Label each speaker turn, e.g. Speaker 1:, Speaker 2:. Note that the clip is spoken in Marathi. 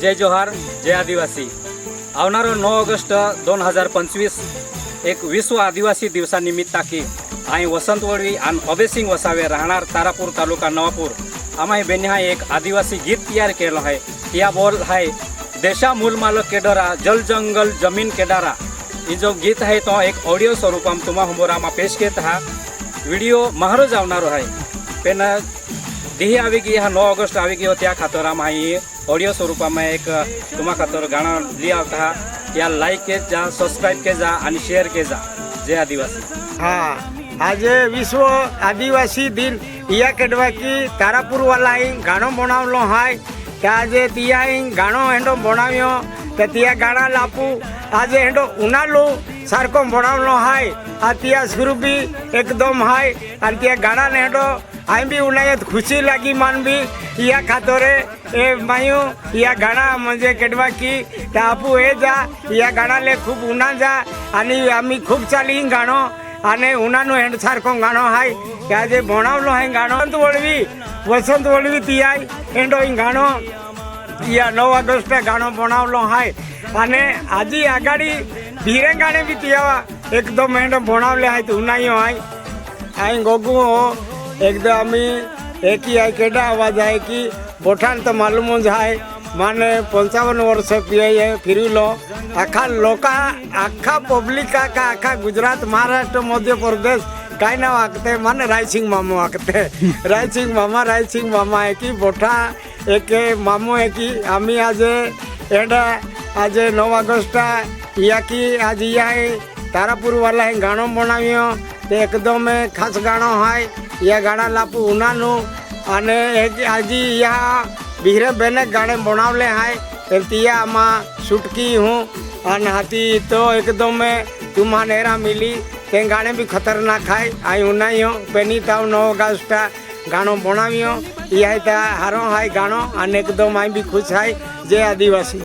Speaker 1: जय जोहार, जय आदिवासी। आवनारो 9 ऑगस्ट 2025 एक विश्व आदिवासी दिवसानिमित्त की आई वसंत वडवी आणि अभयसिंग वसावे राहणार तारापूर तालुका नवापूर आम्ही बेनी हा एक आदिवासी गीत तैयार केलं आहे। या बोल है देशा मूलमाल केडरा जल जंगल जमीन केडारा। ये जो गीत है तो एक ऑडियो स्वरूप तुम्हा हुंबोरा में पेश केत हा। वीडियो महारो जावनारो है पेन दिही आवी गई हा 9 ऑगस्ट आवी गई त्या खातर आम ही ऑडियो स्वरूप में एक तुम्हा खातर गाना लिया था। या लाइक के जा, सब्सक्राइब के जा आणि शेयर के जा। जय आदिवासी।
Speaker 2: हाँ, आज विश्व आदिवासी दिन या केडवा की तारापुर वाला ही गानो बनावलो है। आज तिया गानो हेंडो बनाव्यो ते तिया गाना लापू आज हेंडो उनालो सारको बनावलो है। आ तिया शुरू भी एकदम है और तिया गाना ने हेंडो आई भी उन्हें खुशी लगी मान भी या खातोरे ए मायू या गाना म्हणजे केडवा की तापू ए जा या गाना ले खूब उन्हा जा आणि आम्ही खूप चाली गाणो आणि उन्हानो हेंड सारको गाणो हाय की आज बनावलो है गाणो वसंत वळवी तिया हेंडो गाणो या 9 ऑगस्ट गाणो बनावलो है। आणि आजी आगाडी धीरे गाणे भी तिया एकदम हेंडो बनावले है तो उन्हायो है आई गोगू एकदम आम्ही एक ही है केडा आवाज है कि बोठान तो मालूम है माने 55 वर्ष पिए फिरलो आखा लोका आखा पब्लिक का आखा गुजरात महाराष्ट्र मध्य प्रदेश काय नाव आखते माने रायसिंग मामू आखते रायसिंग मामा है कि बोठा एक मामू है कि आम्ही आज एडा आज 9 ऑगस्ट या कि आज या तारापुर वाला है गाणो बनाव्यो ते एकदम खास गाणो है। या गाणा लापू उन्हानो आणि एक आजी या बिहरे बेने गाणे बनावले है तिया आमा सुटकी हूँ और हाथी तो एकदम तुम्हा नेरा मिली ते गाने भी खतरनाक है आई उन्हायो पेनी ताव 9 ऑगस्ट गानो बनावियो यह हारो है गानो और एकदम आई भी खुश है। जय आदिवासी।